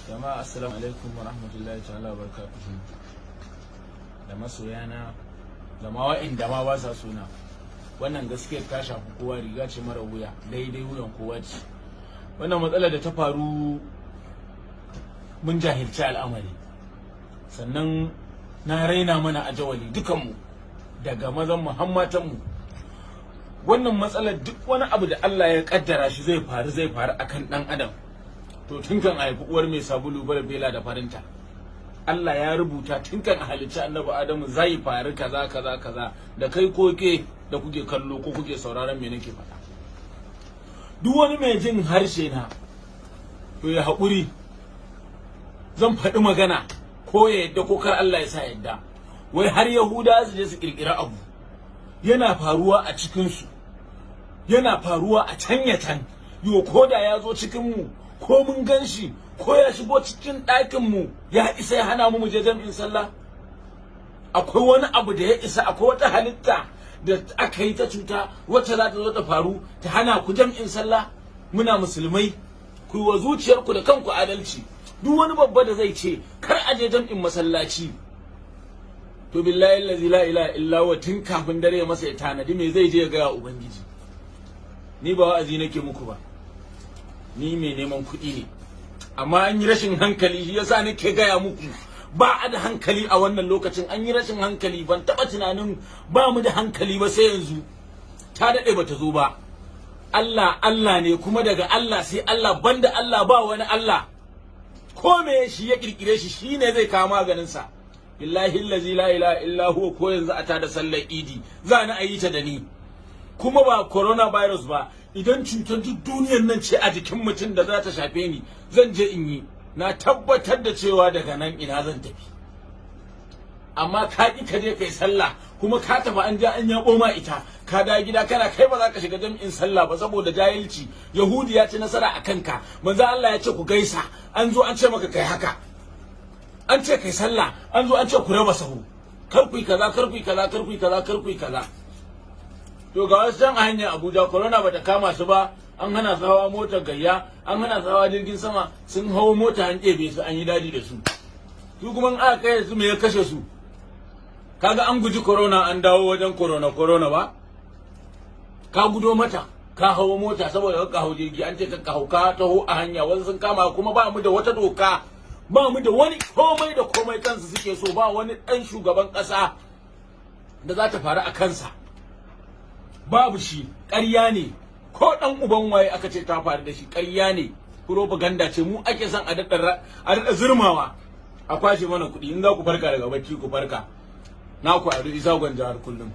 Jama'a assalamu alaikum wa rahmatullahi ta'ala wa barakatuhu. Da masoyana da ma wa'inda ma ba sa suna. Wannan gaskiyar ta shafi kowa, riga ce mara wuya, daidai wuyan kowa ce. Wannan matsalar da ta faru mun jahilci al'amari. Sannan na raina mana ajawali dukanmu, daga mazan muhammatanmu. Wannan matsalar duk wani abu da Allah ya kaddara shi zai faru akan dan adam. To tun kan haifi uwar mai sabulu bela da farinta, Allah ya rubuta tun kan halicci annabi Adamu zai faru kaza da kai koke da kuke kallo ko kuke sauraron me nake faɗa. Duk wani mai jin harshe na to ya haƙuri, zan faɗi magana ko ya yadda ko kar Allah ya sa yadda. Wai har Yahuda su je su kirkira abu yana faruwa a cikin su, yana faruwa a can yo koda ya zo cikin mu ko mun gan shi ko ya shigo cikin ɗakin mu ya isa ya hana mu je jami'in sallah? Akwai wani abu da ya isa, akwai wata halitta da aka yi ta cuta wacce za ta zo ta faru ta hana ku jami'in sallah? Muna musulmai, ku yi wa zuciyarku da kanku adalci. Duk wani babba da zai ce kar a je jami'in masallaci, to billahi allazi la ilaha illa huwa tun kafin dare ya masa ya tanadi me zai je ya ga ubangiji. Ni ba wa'azi nake muku ba, ni mai neman kuɗi ne, amma an yi rashin hankali, shi yasa nake gaya muku ba a da hankali a wannan lokacin. An yi rashin hankali, ban taɓa tunanin ba mu da hankali ba sai yanzu. Ta daɗe bata zo ba. Allah Allah ne, kuma daga Allah sai Allah, banda Allah ba wani Allah. Ko me shi ya kirkire shi shine zai kawo maganin sa. Billahi allazi la ilaha illa huwa, ko yanzu a tada sallar idi za ni ayi ta da ni. Kuma ba coronavirus ba, idan cutar duk duniyar nan ce a jikin mutum da za ta shafe ni, zan je in yi, na tabbatar da cewa daga nan ina zan tafi. Amma ka ki ka je kai sallah, kuma ka tafi an ja an yabo ma ita, ka da gida kana kai ba za ka shiga jami'in sallah ba saboda jahilci. Yahudi ya ci nasara a kanka, manzo Allah ya ce ku gaisa, an zo an ce maka kai haka, an ce kai sallah, an zo an ce ku raba sahu, kar ku yi kaza, kar ku yi kaza, kar ku yi kaza, kar ku yi kaza. To ga wasu can a hanyar Abuja corona bata kama su ba, an hana su hawa motar gayya, an hana su hawa jirgin sama, sun hawo mota an ɗebe su an yi daji da su. Su kuma in aka kai su me ya kashe su? Kaga an guji corona an dawo wajen corona ba? Ka gudo mata, ka hawo mota saboda ka hawo jirgi, an ce ka hau ka taho a hanya, wasu sun kama, kuma ba mu da wata doka, ba mu da wani komai da komai kansu suke so, ba wani ɗan shugaban ƙasa da za ta faru a kansa. Babu shi, ƙarya ne, ko ɗan uban waye aka ce ta faru da shi ƙarya ne, propaganda ce. Mu ake son a daɗa zurmawa, a kwashe mana kuɗi. In za ku farka daga bacci ku farka, na ku a Isa Gwanja har kullum.